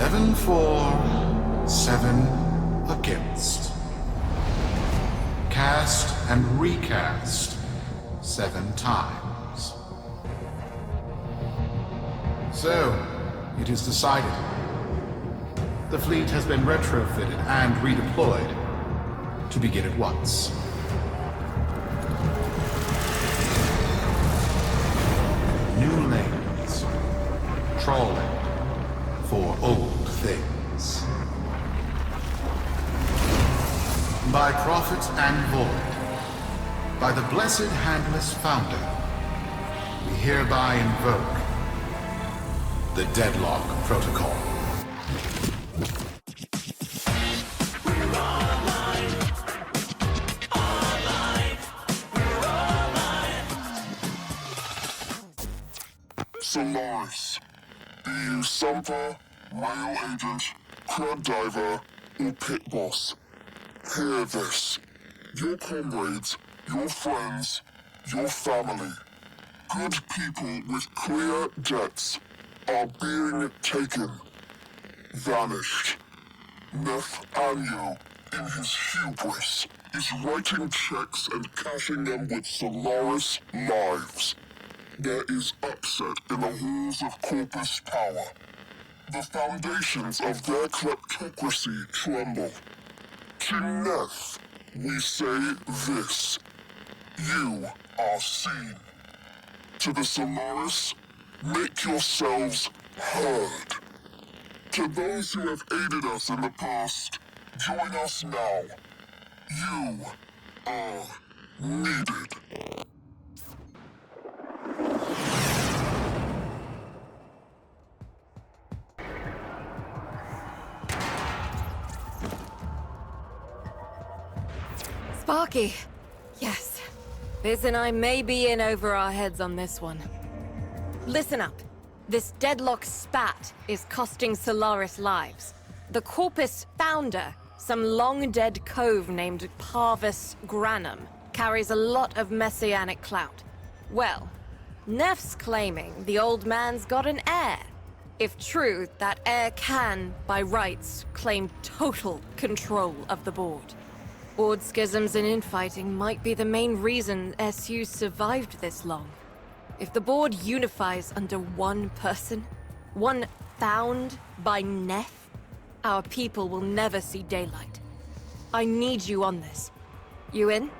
7 for, 7 against. Cast and recast 7 times. So, it is decided. The fleet has been retrofitted and redeployed to begin at once. New lanes, trawling for old things. By prophet and void, by the blessed handless founder, we hereby invoke the Deadlock Protocol. Solaris, be you Sumper, Rail Agent, Crab Diver, or Pit Boss. Hear this. Your comrades, your friends, your family, good people with clear debts are being taken, vanished. Nef Anyo, in his hubris, is writing checks and cashing them with Solaris lives. There is upset in the halls of Corpus power. The foundations of their kleptocracy tremble. To Nef, we say this. You are seen. To the Solaris, make yourselves heard. To those who have aided us in the past, join us now. You are needed. Sparky. Yes. Biz and I may be in over our heads on this one. Listen up. This Deadlock spat is costing Solaris lives. The Corpus founder, some long-dead cove named Parvos Granum, carries a lot of messianic clout. Well, Nef's claiming the old man's got an heir. If true, that heir can, by rights, claim total control of the board. Board schisms and infighting might be the main reason SU survived this long. If the board unifies under one person, one found by Nef, our people will never see daylight. I need you on this. You in?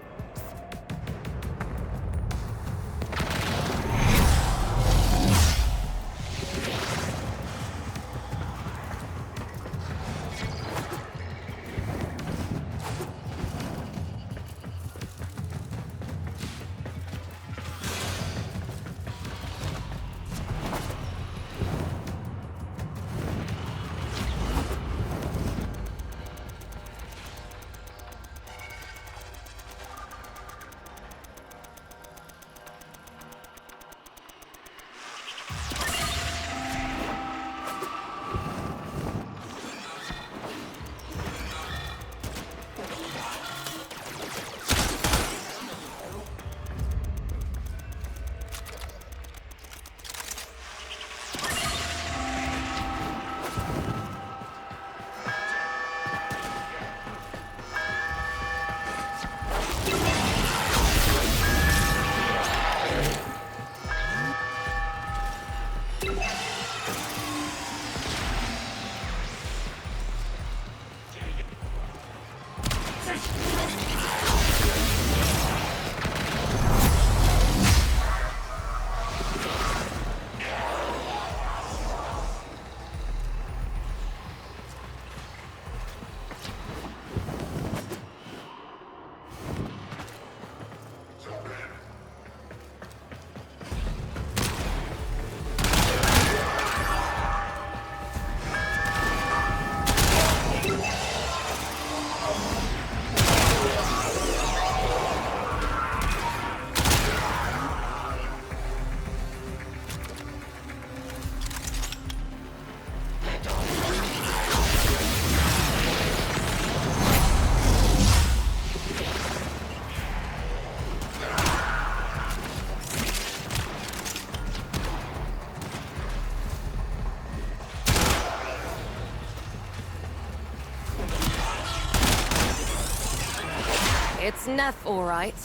It's Nef, all right.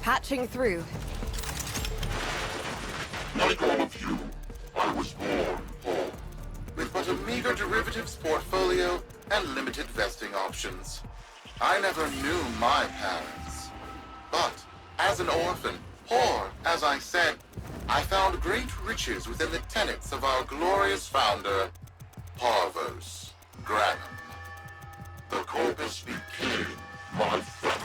Patching through. Like all of you, I was born poor. With but a meager derivatives portfolio and limited vesting options. I never knew my parents. But, as an orphan, poor as I said, I found great riches within the tenets of our glorious founder, Parvos Granum. The Corpus became my family.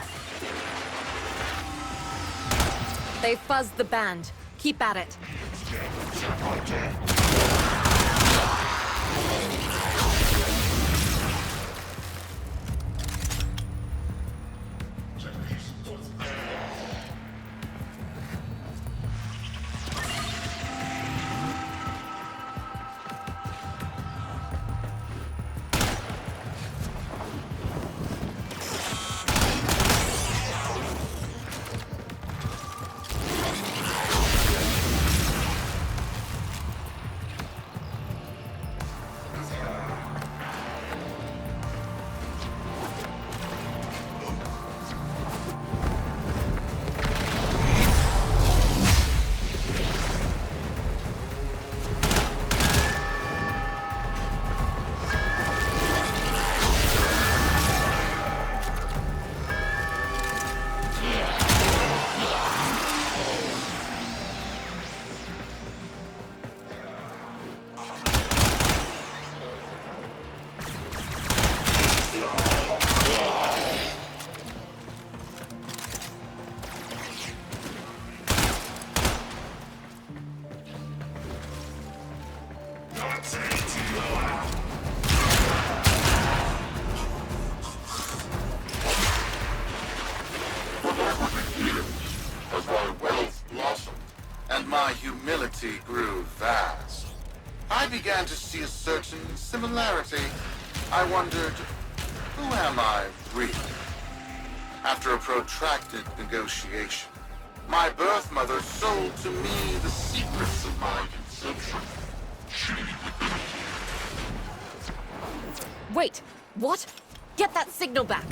They fuzzed the band. Keep at it. As my wealth blossomed and my humility grew vast, I began to see a certain similarity. I wondered, who am I really? After a protracted negotiation, my birth mother sold to me the secrets of my conception. Wait, what? Get that signal back.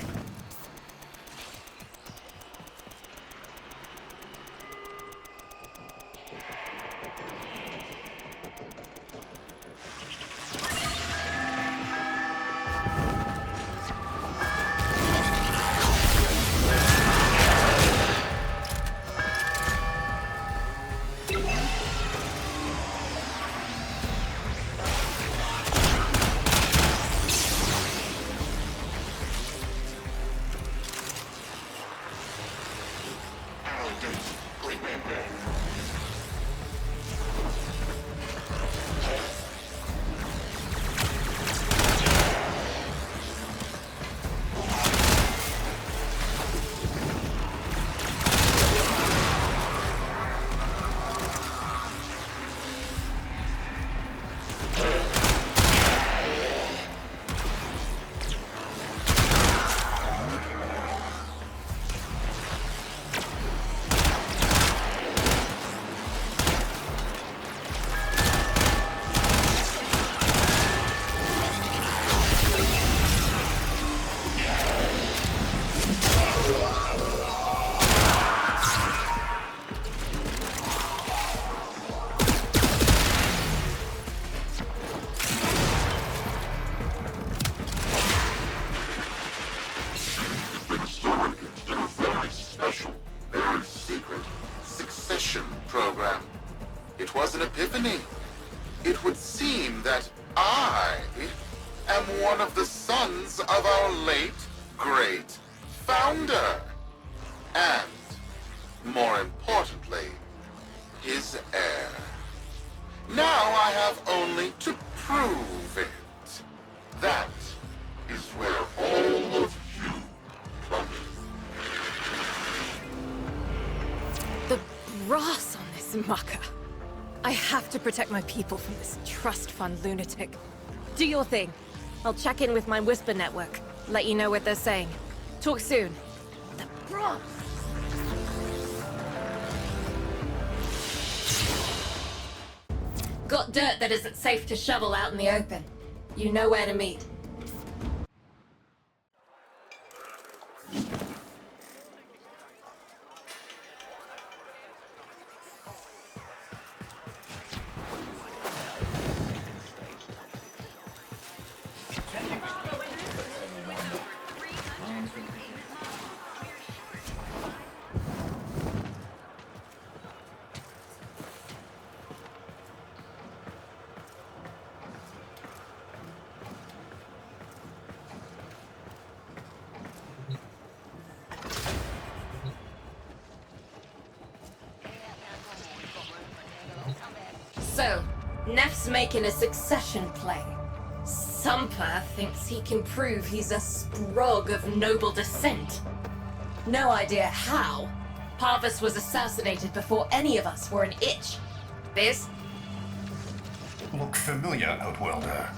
Program. It was an epiphany. It would seem that I am one of the sons of our late, great founder. And, more importantly, his heir. Now I have only to prove it. That is where all of you come in. The brass on this mucker. I have to protect my people from this trust fund lunatic. Do your thing. I'll check in with my Whisper network. Let you know what they're saying. Talk soon. The brass! Got dirt that isn't safe to shovel out in the open. You know where to meet. So, Nef's making a succession play. Sumper thinks he can prove he's a sprog of noble descent. No idea how. Parvos was assassinated before any of us were an itch. Biz? Look familiar, Outworlder.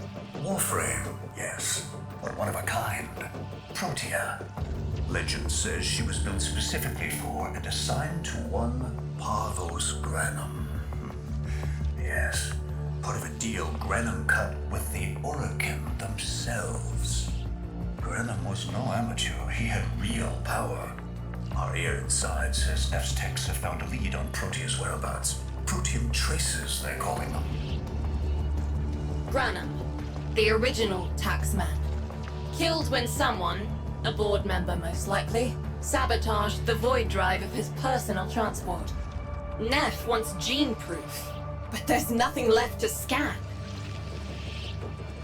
Warframe, yes, but one of a kind. Protea. Legend says she was built specifically for and assigned to one Parvos Granum. Yes, part of a deal Granum cut with the Orokin themselves. Granum was no amateur. He had real power. Our ear inside says Nef's techs have found a lead on Protea's whereabouts. Protean traces, they're calling them. Granum, the original taxman. Killed when someone, a board member most likely, sabotaged the void drive of his personal transport. Nef wants gene proof, but there's nothing left to scan.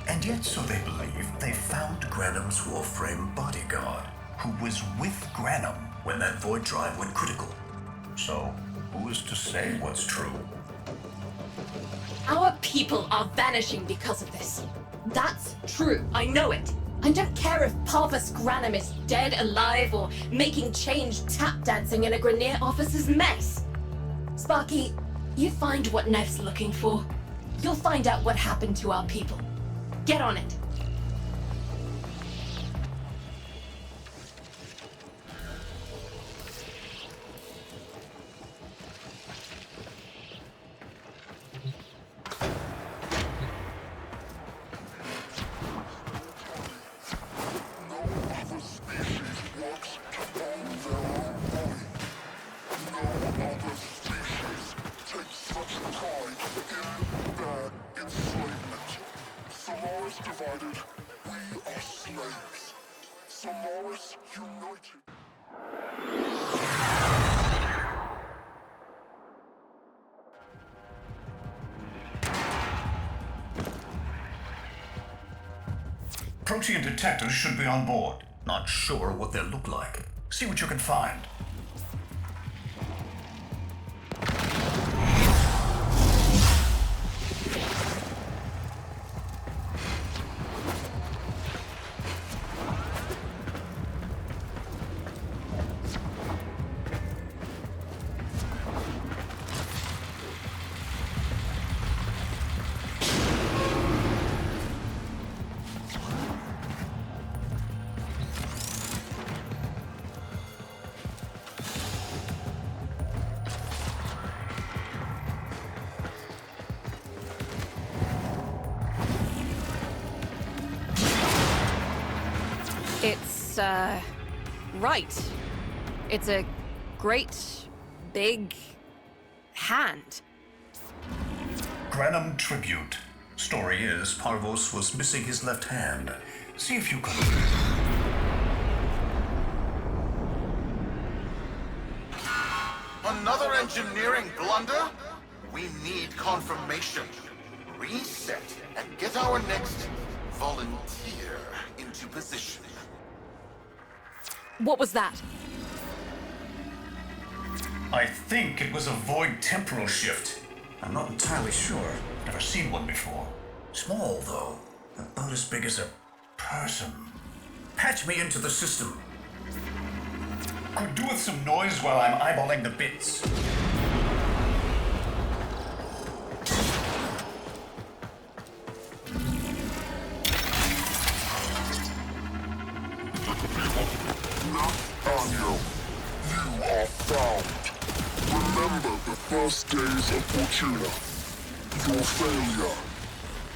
And yet, so they believe, they found Granum's Warframe bodyguard, who was with Granum when that void drive went critical. So, who is to say what's true? Our people are vanishing because of this. That's true, I know it. I don't care if Parvos Granum is dead, alive, or making change tap dancing in a Grenier officer's mess. Sparky, you find what Nef's looking for. You'll find out what happened to our people. Get on it. Divided, we are slaves. Solaris united. Protean detectors should be on board. Not sure what they'll look like. See what you can find. It's, right. It's a great, big hand. Granum tribute. Story is, Parvos was missing his left hand. See if you can... Another engineering blunder? We need confirmation. Reset and get our next volunteer into position. What was that? I think it was a void temporal shift. I'm not entirely sure. Never seen one before. Small, though. About as big as a person. Patch me into the system. Could do with some noise while I'm eyeballing the bits. Nef Anyo, you are found. Remember the first days of Fortuna. Your failure,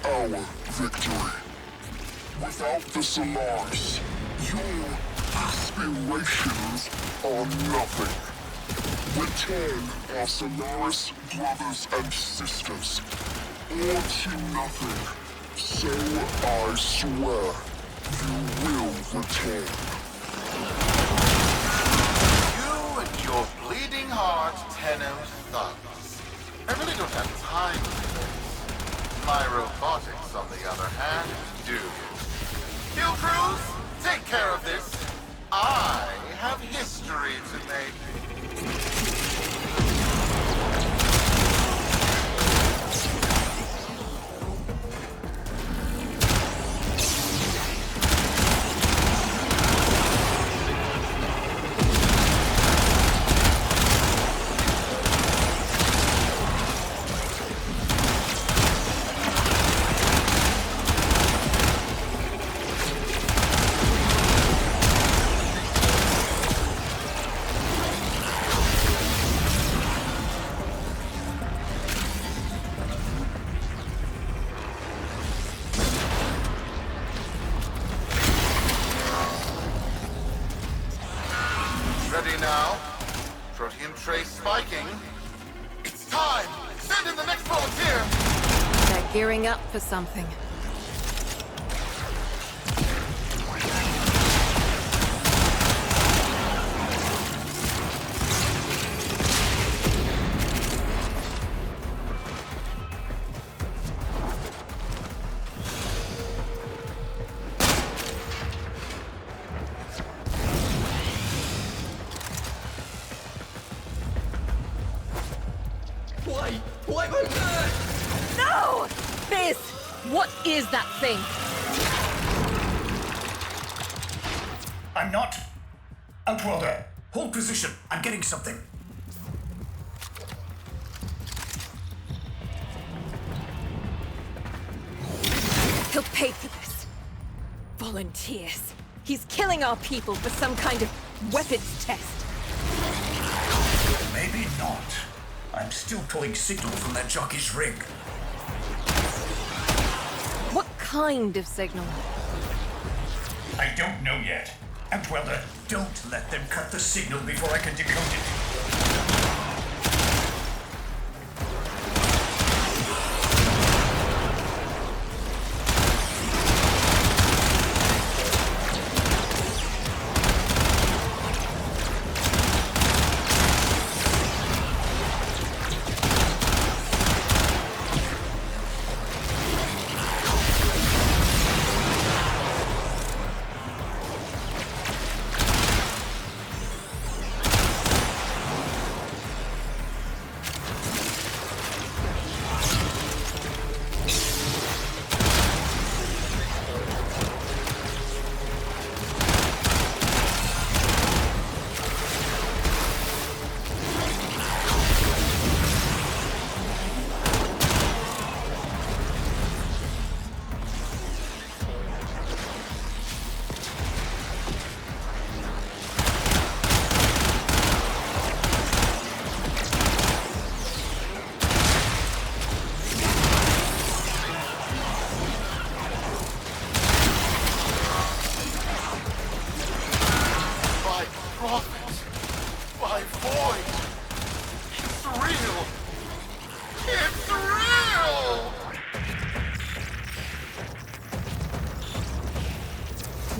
our victory. Without the Solaris, your aspirations are nothing. Return our Solaris brothers and sisters, or to nothing. So I swear, you will return. You and your bleeding heart, Tenno thugs. I really don't have time for this. My robotics, on the other hand, do. Kill crews, take care of this. I have history to make. Volunteer! They're gearing up for something. Why was that? No! Fizz! What is that thing? I'm not. Outworlder, hold position. I'm getting something. He'll pay for this. Volunteers. He's killing our people for some kind of weapons test. Maybe not. I'm still pulling signal from that jockey's rig. What kind of signal? I don't know yet. Outworlder, don't let them cut the signal before I can decode it.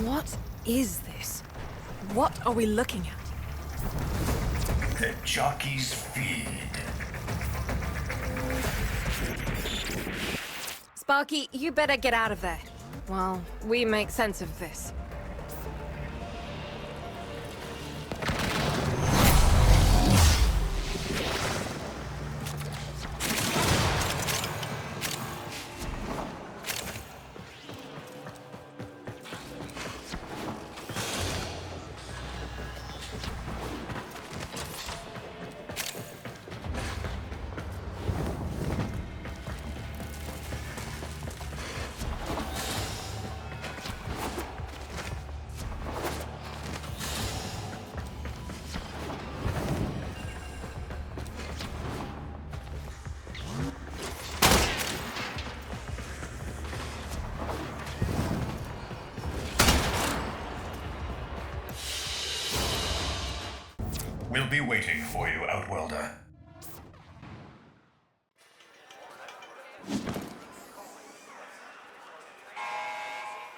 What is this? What are we looking at? The jockey's feed. Sparky, you better get out of there. Well, we make sense of this. We'll be waiting for you, Outworlder.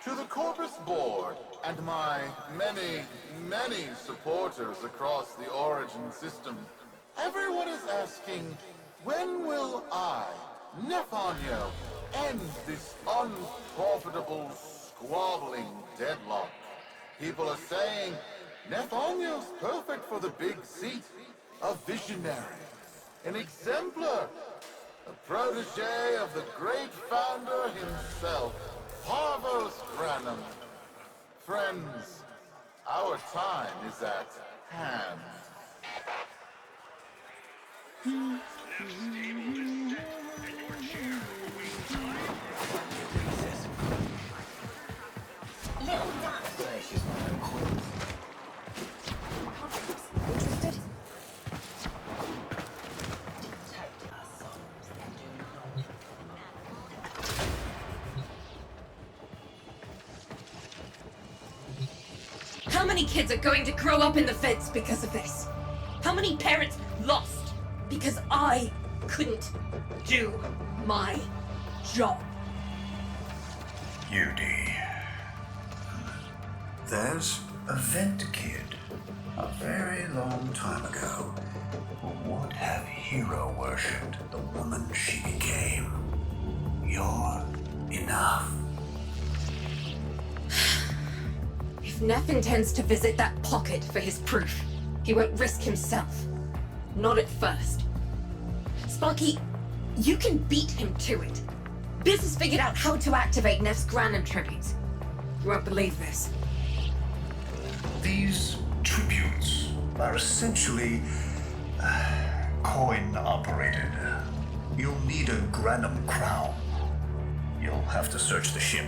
To the Corpus board and my many, many supporters across the Origin system, everyone is asking, when will I, Nef Anyo, end this unprofitable, squabbling deadlock? People are saying, Nef Anyo's perfect for the big seat, a visionary, an exemplar, a protege of the great founder himself, Parvos Granum. Friends, our time is at hand. How many kids are going to grow up in the feds because of this? How many parents lost because I couldn't do my job. UD. There's a vent kid, a very long time ago, who would have hero worshipped the woman she became. You're enough. If Nef intends to visit that pocket for his proof, he won't risk himself. Not at first. Sparky, you can beat him to it. Biz has figured out how to activate Nef's Granum tributes. You won't believe this. These tributes are essentially coin-operated. You'll need a Granum Crown. You'll have to search the ship.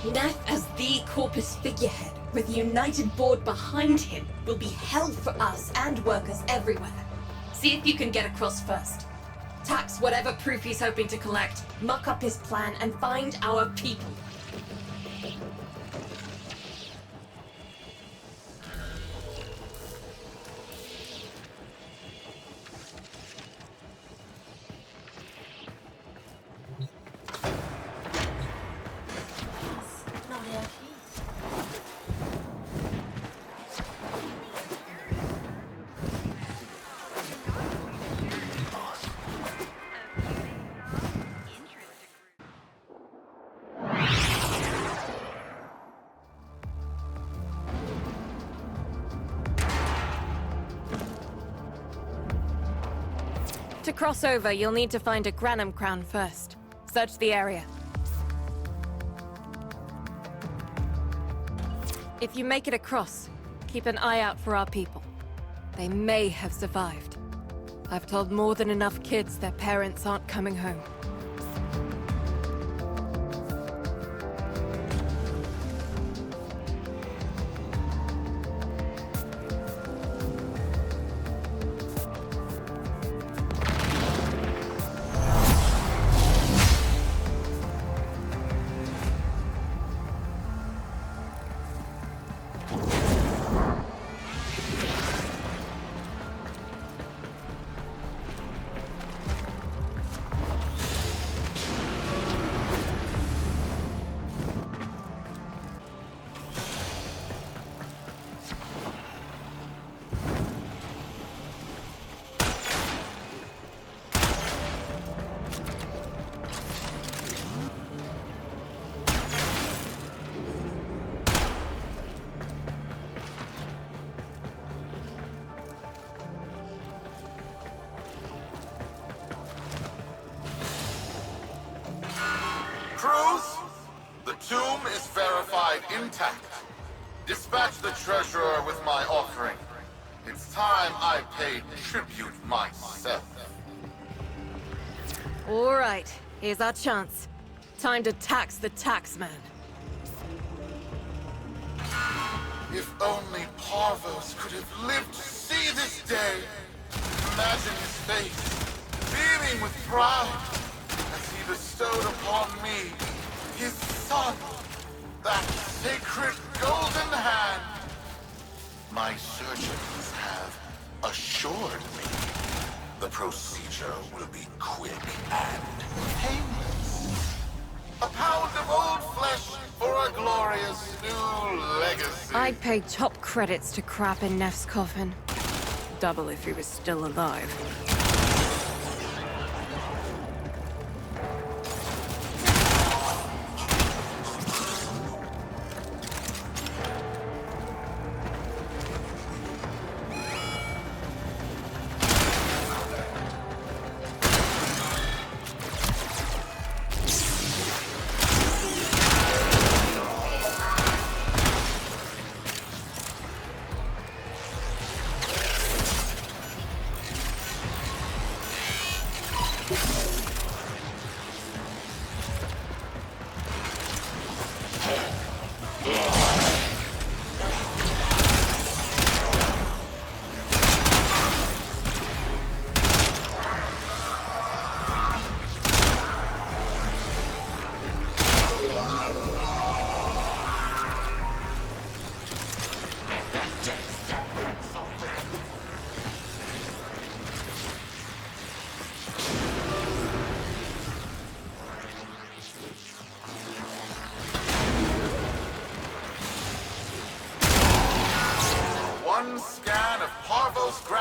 Nef as the Corpus figurehead, with a united board behind him, will be hell for us and workers everywhere. See if you can get across first. Tax whatever proof he's hoping to collect, muck up his plan, and find our people. To cross over, you'll need to find a Granum Crown first. Search the area. If you make it across, keep an eye out for our people. They may have survived. I've told more than enough kids their parents aren't coming home. Crews, the tomb is verified intact. Dispatch the treasurer with my offering. It's time I paid tribute myself. All right, here's our chance. Time to tax the taxman. If only Parvos could have lived to see this day. Imagine his face, beaming with pride, as he bestowed upon me, his son, that sacred golden hand. My surgeons have assured me the procedure will be quick and painless. A pound of old flesh for a glorious new legacy. I'd pay top credits to crap in Nef's coffin. Double if he was still alive.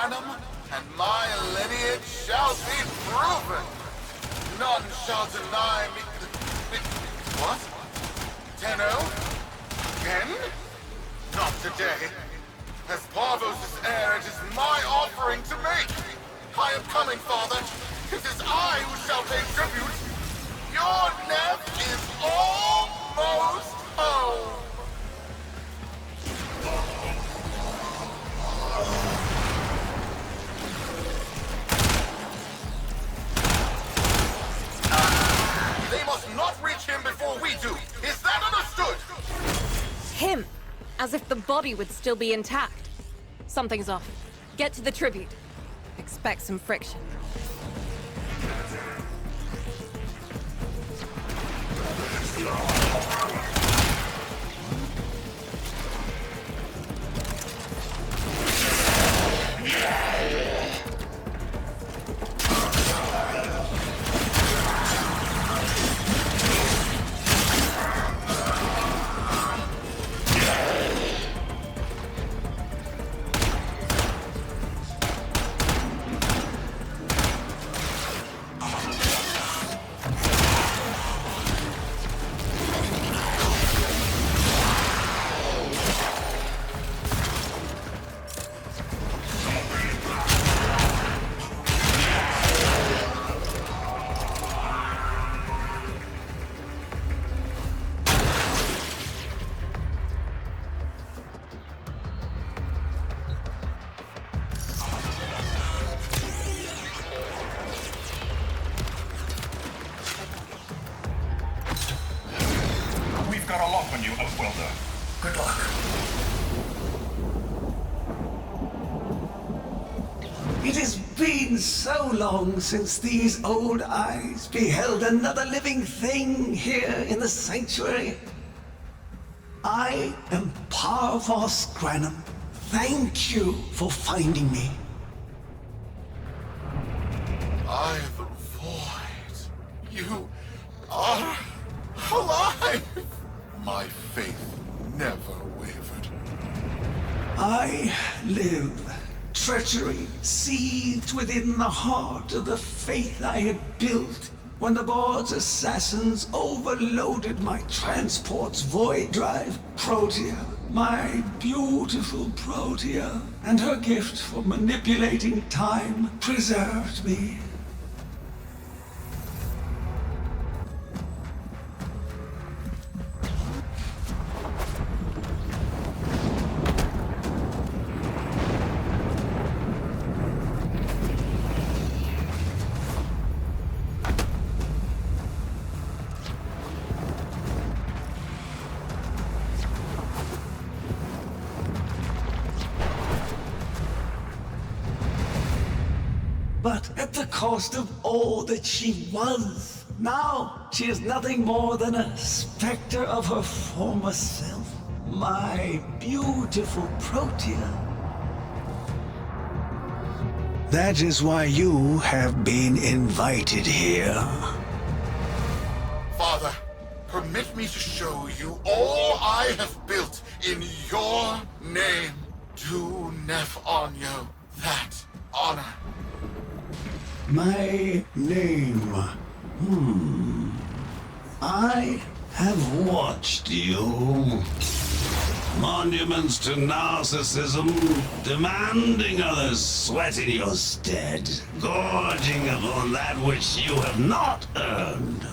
Granum, and my lineage shall be proven. None shall deny me. What? Tenno? Again? Not today. As Parvos' heir, it is my offering to make. I am coming, Father. It is I who shall pay tribute. Your Nef is almost home. They must not reach him before we do. Is that understood? Him! As if the body would still be intact. Something's off. Get to the tribute. Expect some friction. Got a lock on you, Outwelder. Good luck. It has been so long since these old eyes beheld another living thing here in the sanctuary. I am Parvos Granum. Thank you for finding me. I the void. You are alive. My faith never wavered. I live. Treachery seethed within the heart of the faith I had built when the board's assassins overloaded my transport's void drive. Protea, my beautiful Protea, and her gift for manipulating time preserved me. But at the cost of all that she was. Now she is nothing more than a specter of her former self. My beautiful Protea. That is why you have been invited here. Father, permit me to show you all I have built in your name. To Nef Anyo that honor. My name. I have watched you. Monuments to narcissism, demanding others sweat in your stead, gorging upon that which you have not earned.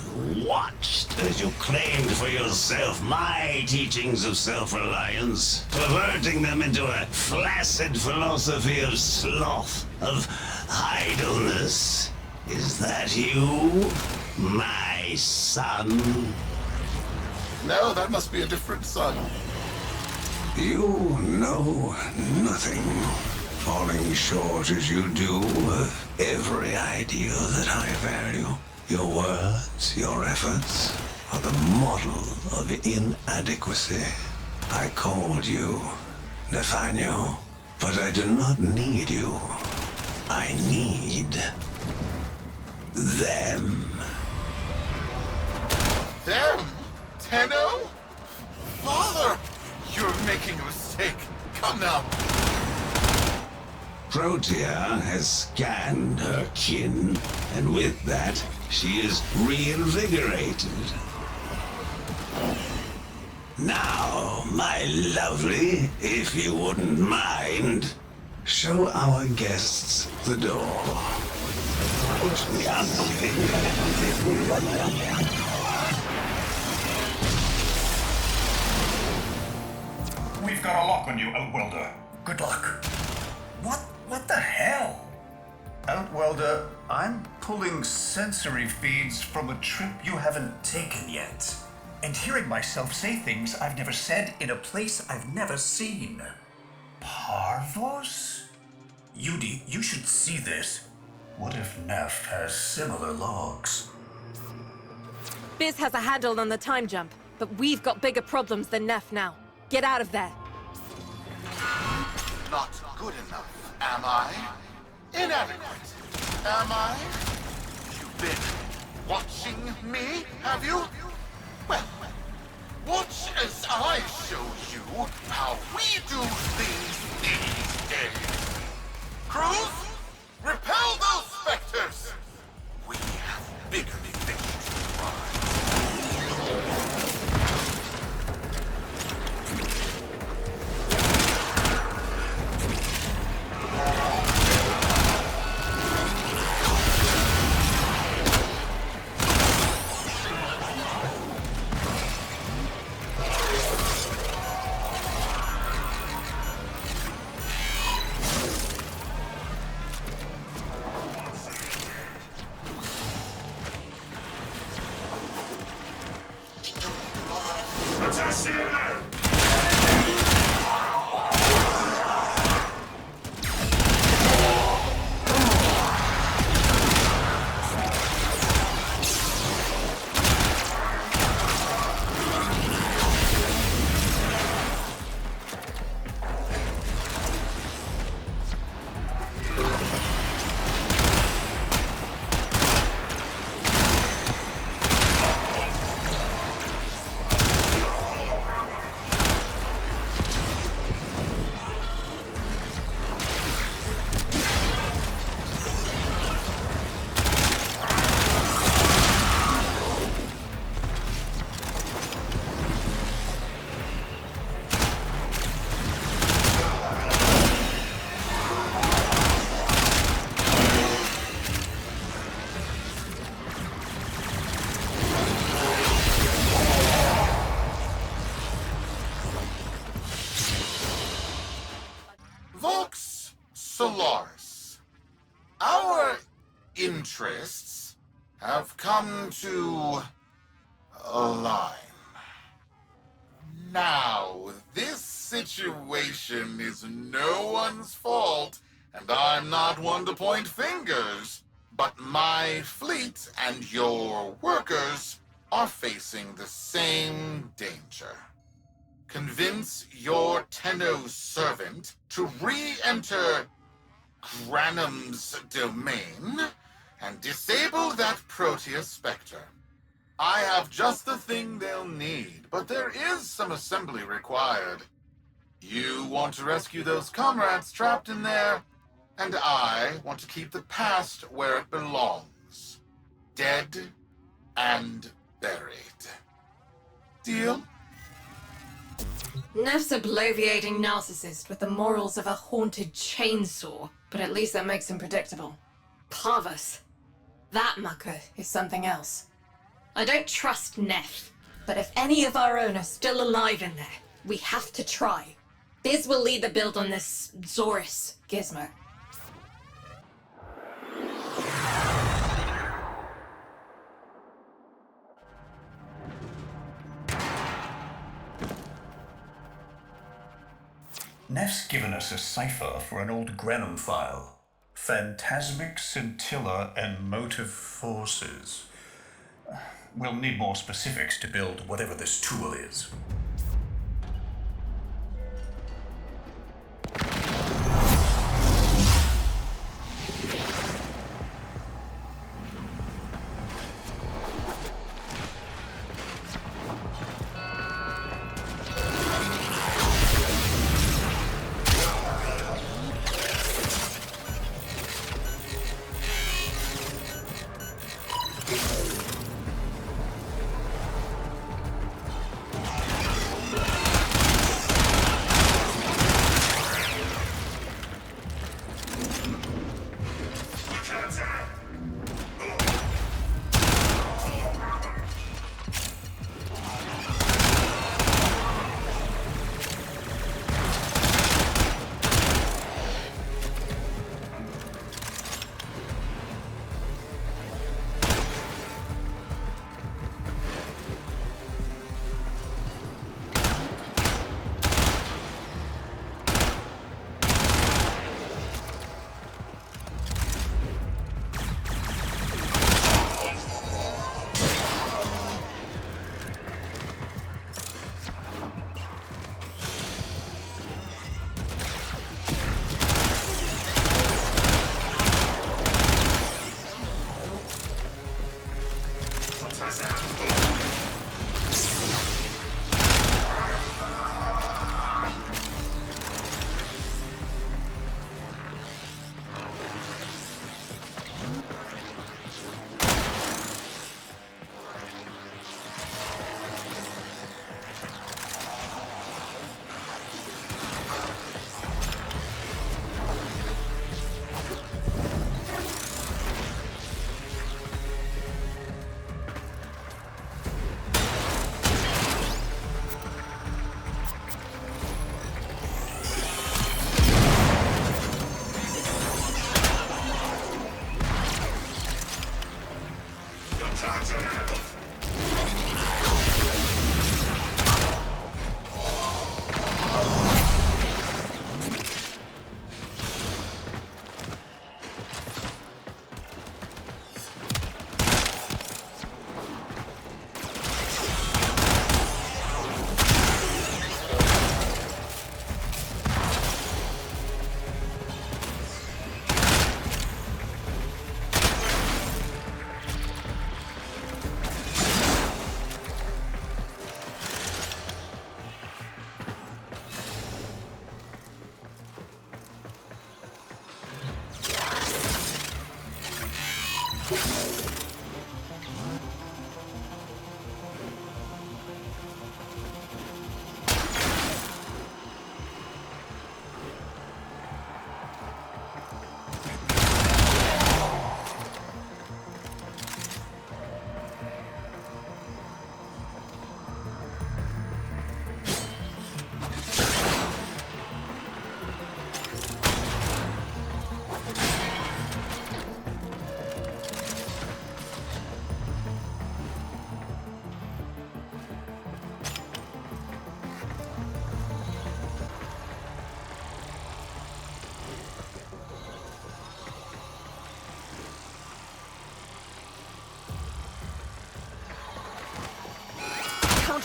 Watched as you claimed for yourself my teachings of self-reliance, perverting them into a flaccid philosophy of sloth, of idleness. Is that you, my son? No, that must be a different son. You know nothing, falling short as you do of every ideal that I value. Your words, your efforts, are the model of inadequacy. I called you Nef Anyo, but I do not need you. I need them. Them? Tenno? Father! You're making a mistake. Come now. Protea has scanned her kin, and with that, she is reinvigorated. Now, my lovely, if you wouldn't mind, show our guests the door. We've got a lock on you, Outwelder. Good luck. What the hell? Outwelder, I'm pulling sensory feeds from a trip you haven't taken yet. And hearing myself say things I've never said in a place I've never seen. Parvos? Yudi, you should see this. What if Nef has similar logs? Biz has a handle on the time jump, but we've got bigger problems than Nef now. Get out of there. Not good enough, am I? Inadequate, am I? You've been watching me, have you? Well, watch as I show you how we do things these days. Crews, repel those specters! We have bigger things to try. Solaris, our interests have come to align. Now, this situation is no one's fault, and I'm not one to point fingers, but my fleet and your workers are facing the same danger. Convince your Tenno servant to re-enter Granum's domain and disable that Protea Specter. I have just the thing they'll need, but there is some assembly required. You want to rescue those comrades trapped in there, and I want to keep the past where it belongs. Dead and buried. Deal? Nef's a bloviating narcissist with the morals of a haunted chainsaw, but at least that makes him predictable. Parvos. That mucker is something else. I don't trust Nef, but if any of our own are still alive in there, we have to try. Biz will lead the build on this Zorus gizmo. Nef's given us a cipher for an old Granum file. Phantasmic scintilla and motive forces. We'll need more specifics to build whatever this tool is.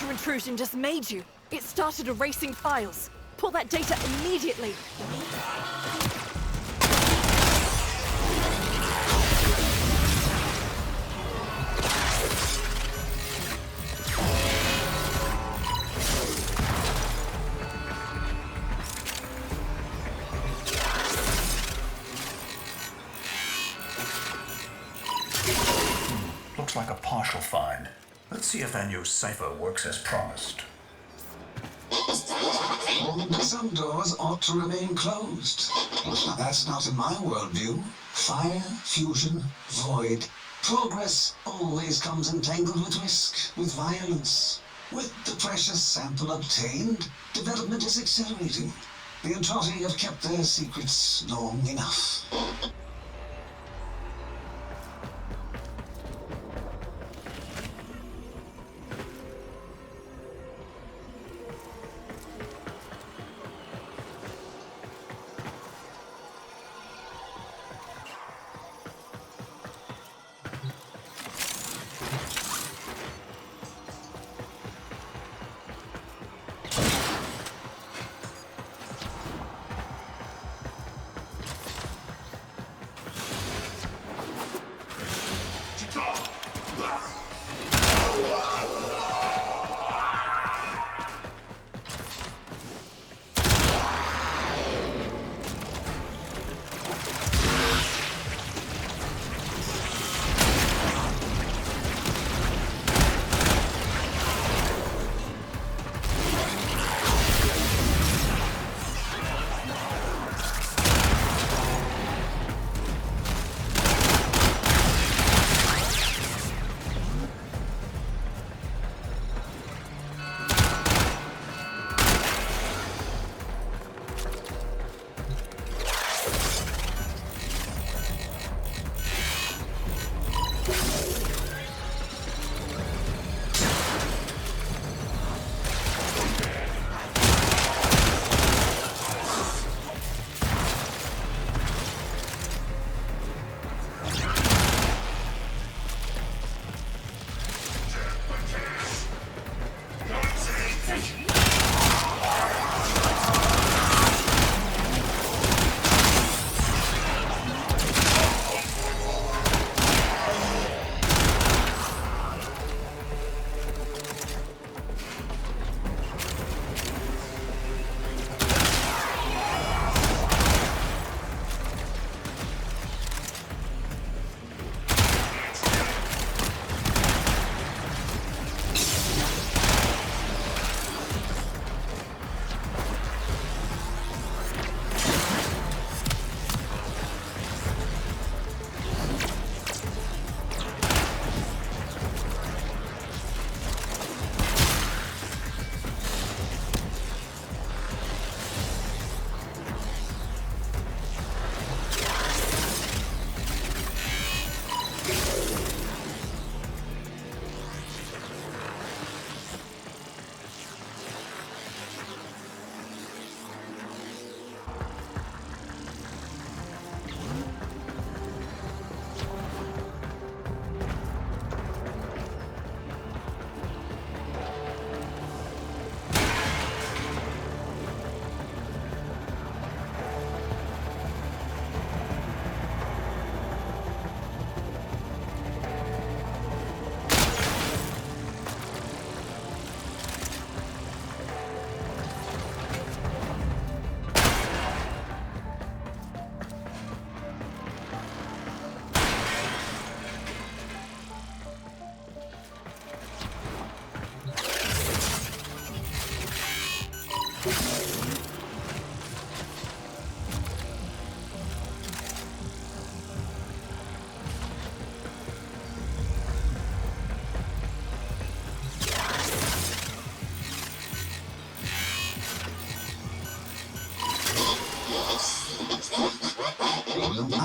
Intrusion just made you. It started erasing files. Pull that data immediately. Looks like a partial find. Let's see if Anyo's cipher works as promised. Some doors ought to remain closed. That's not in my worldview. Fire, fusion, void. Progress always comes entangled with risk, with violence. With the precious sample obtained, development is accelerating. The Entrati have kept their secrets long enough.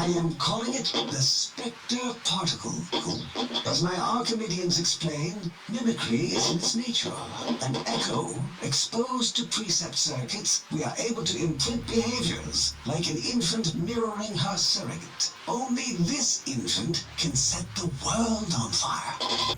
I am calling it the Specter particle. As my Archimedeans explained, mimicry is in its nature. An echo, exposed to precept circuits, we are able to imprint behaviors, like an infant mirroring her surrogate. Only this infant can set the world on fire.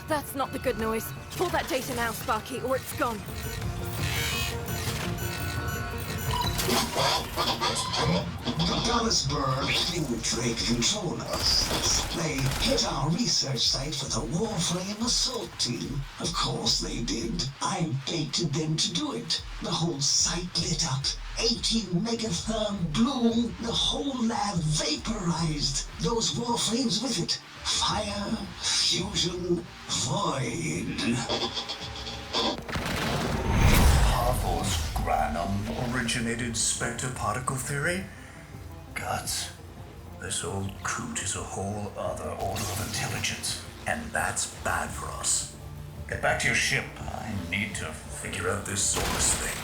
That's not the good noise. Pull that data now, Sparky, or it's gone. The Dallasburg think they control us. They hit our research site for the Warframe assault team. Of course they did. I baited them to do it. The whole site lit up. 18 megatherm bloom. The whole lab vaporized. Those Warframes with it. Fire, fusion, void. Parvos Granum originated Specter particle theory? Guts. This old coot is a whole other order of intelligence, and that's bad for us. Get back to your ship. I need to figure out this source thing.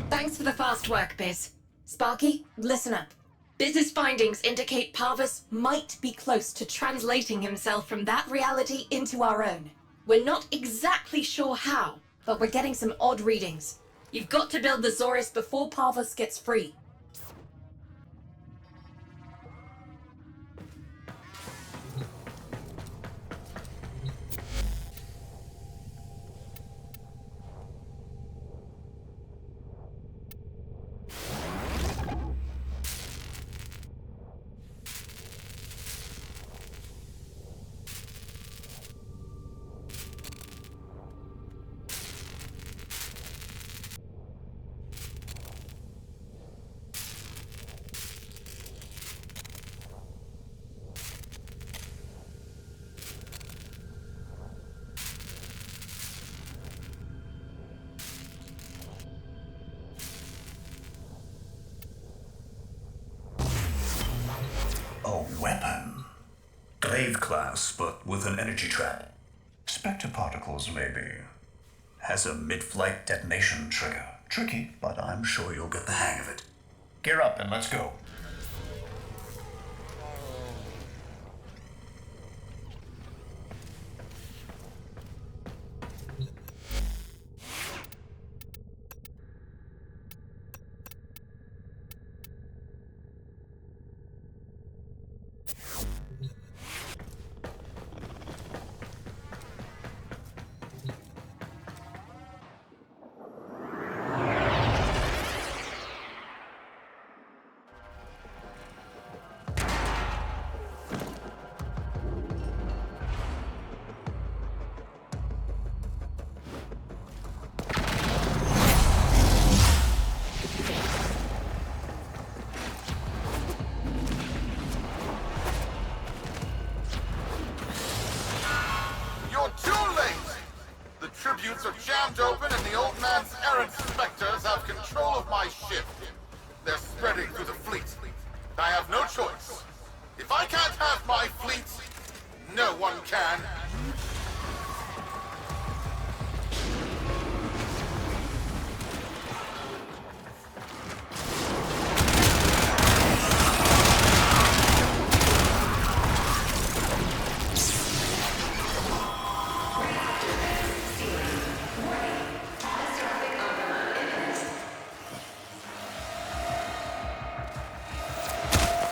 Thanks for the fast work, Biz. Sparky, listen up. Biz's findings indicate Parvos might be close to translating himself from that reality into our own. We're not exactly sure how, but we're getting some odd readings. You've got to build the Zorus before Parvos gets free. A weapon. Glaive class, but with an energy trap. Specter particles, maybe. Has a mid-flight detonation trigger. Tricky, but I'm sure you'll get the hang of it. Gear up and let's go. Tributes are jammed open and the old man's errant specters have control of my ship. They're spreading through the fleet. I have no choice. If I can't have my fleet, no one can.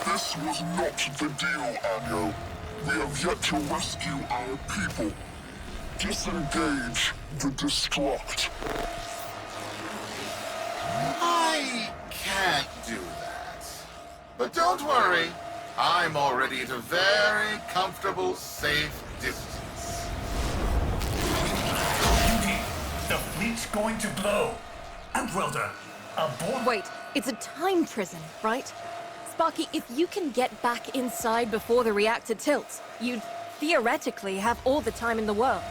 This was not the deal, Anyo. We have yet to rescue our people. Disengage the destruct. I can't do that. But don't worry. I'm already at a very comfortable, safe distance. The fleet going to blow. Outworlder, abort. Wait, it's a time prison, right? Sparky, if you can get back inside before the reactor tilts, you'd theoretically have all the time in the world.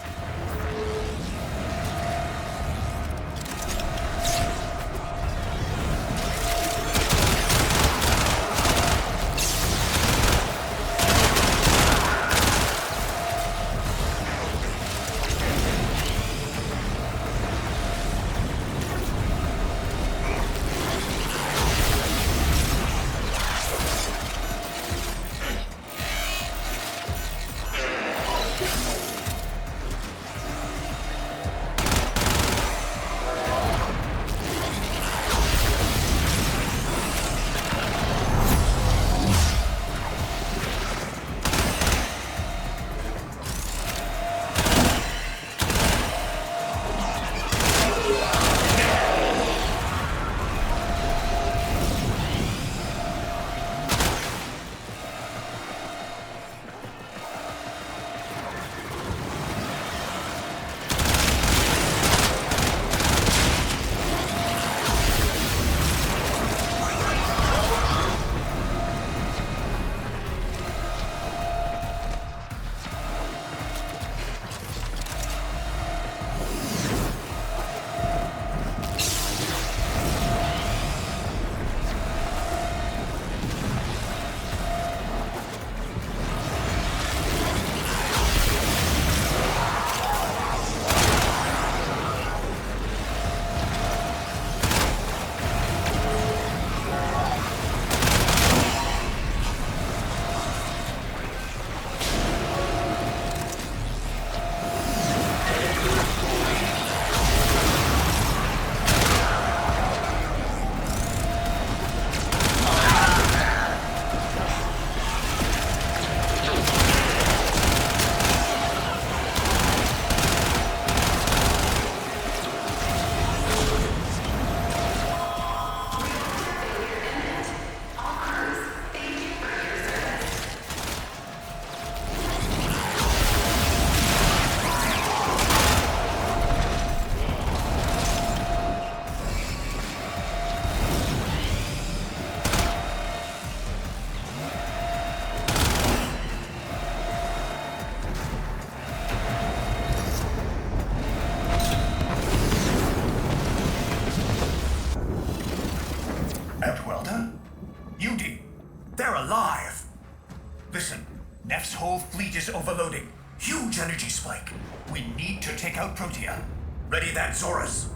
Nef's whole fleet is overloading. Huge energy spike. We need to take out Protea. Ready that, Zorus.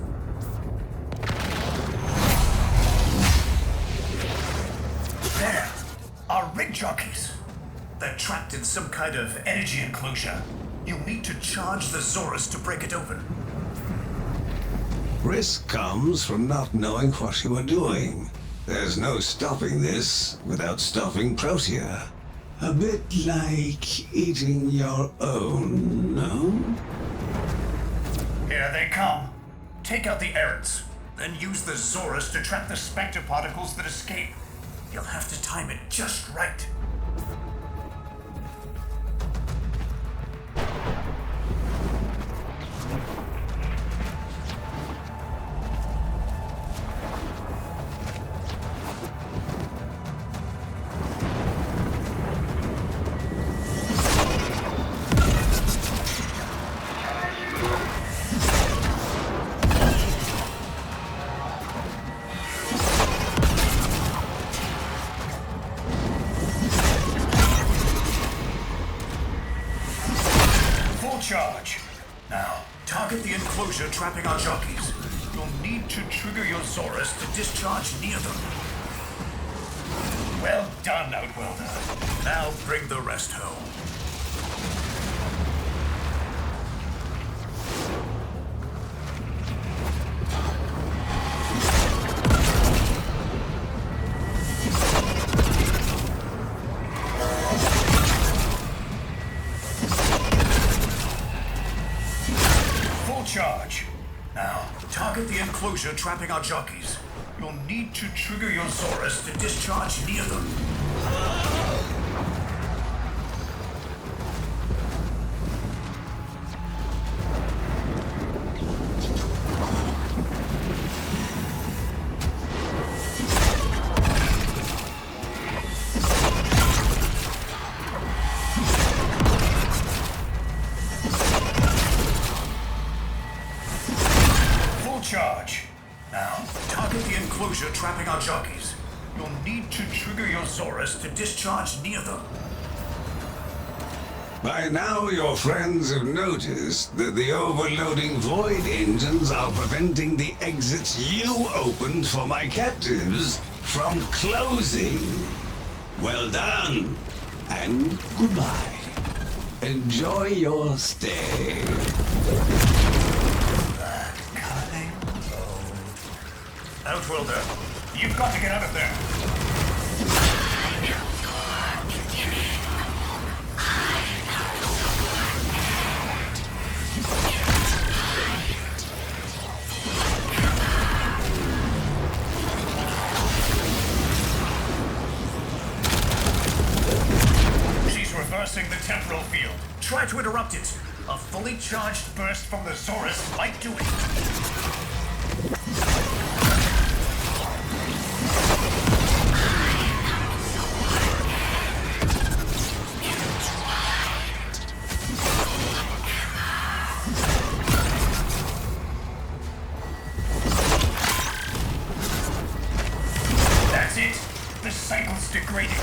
There. Our rig jockeys. They're trapped in some kind of energy enclosure. You'll need to charge the Zorus to break it open. Risk comes from not knowing what you are doing. There's no stopping this without stopping Protea. A bit like eating your own, no? Here they come. Take out the errants, then use the Zorus to trap the Specter particles that escape. You'll have to time it just right. Charge. Now, target the enclosure trapping our jockeys. You'll need to trigger your Zorus to discharge near them. Well done, Outworlder. Now bring the rest home. Charge. Now, target the enclosure trapping our jockeys. You'll need to trigger your Zorus to discharge near them. charge. Now, target the enclosure trapping our jockeys. You'll need to trigger your Zorus to discharge near them. By now, your friends have noticed that the overloading void engines are preventing the exits you opened for my captives from closing. Well done, and goodbye. Enjoy your stay. That cunning load. Outworlder, you've got to get out of there. Reversing the temporal field. Try to interrupt it. A fully charged burst from the Zorus might do it. That's it. The cycle's degrading.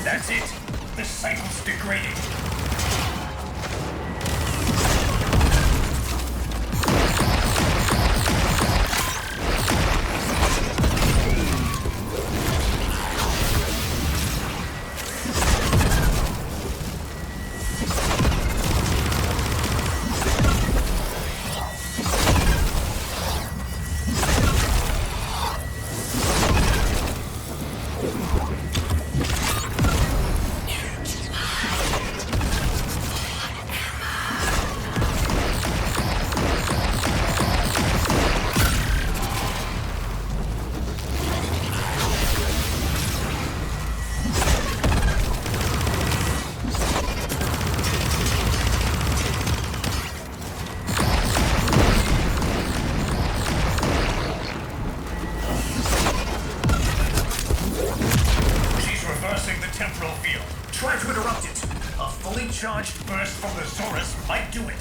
That's it. The cycle's degrading. Charged burst from the Zorus might do it.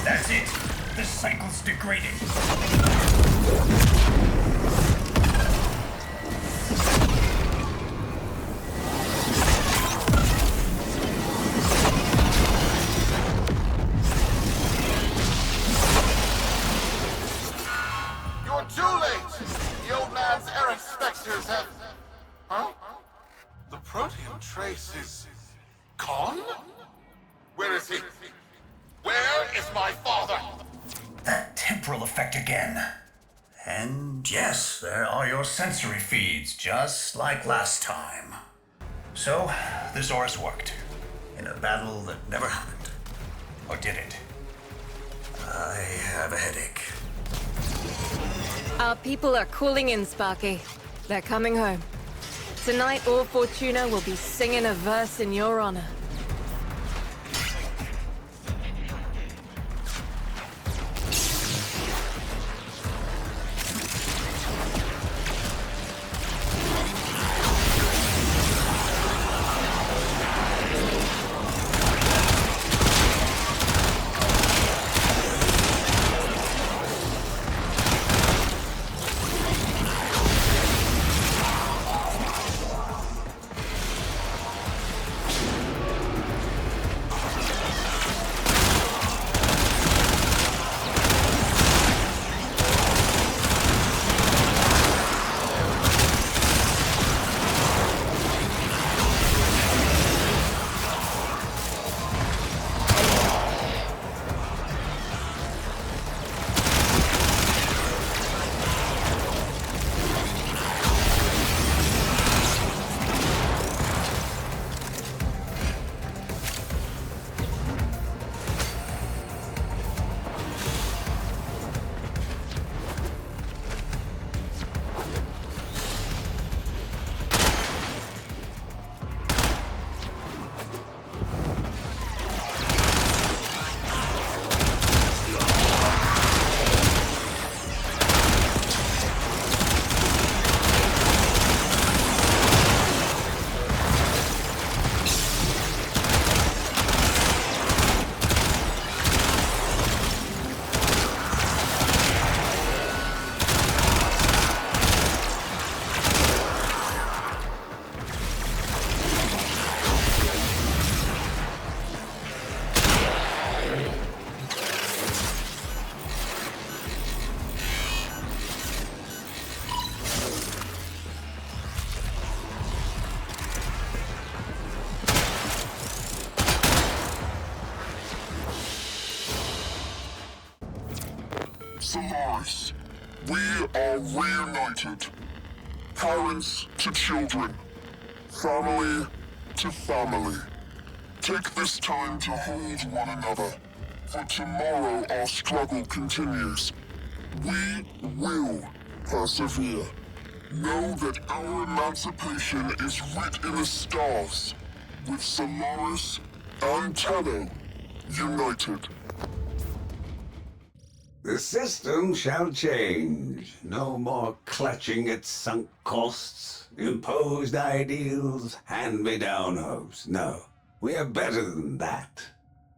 That's it. The cycle's degrading. Specters have... Huh? The Protean trace is... gone? Where is he? Where is my father? That temporal effect again. And yes, there are your sensory feeds, just like last time. So, the Zorus worked. In a battle that never happened. Or did it? I have a headache. Our people are calling in, Sparky. They're coming home. Tonight, all Fortuna will be singing a verse in your honor. Solaris, we are reunited. Parents to children. Family to family. Take this time to hold one another. For tomorrow our struggle continues. We will persevere. Know that our emancipation is writ in the stars, with Solaris and Tello united. The system shall change. No more clutching at sunk costs, imposed ideals, hand-me-down hopes. No, we are better than that.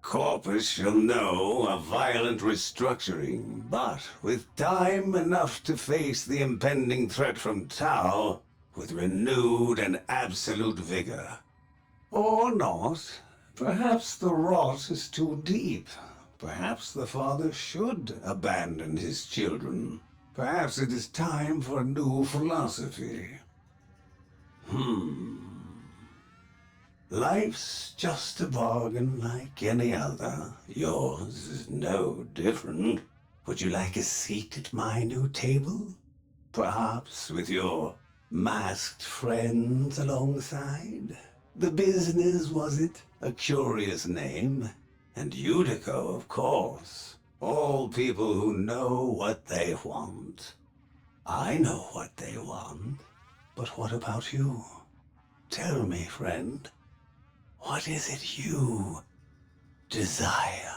Corpus shall know a violent restructuring, but with time enough to face the impending threat from Tau with renewed and absolute vigor. Or not. Perhaps the rot is too deep. Perhaps the father should abandon his children. Perhaps it is time for a new philosophy. Life's just a bargain like any other. Yours is no different. Would you like a seat at my new table? Perhaps with your masked friends alongside? The business, was it? A curious name. And Utico, of course. All people who know what they want. I know what they want. But what about you? Tell me, friend. What is it you desire?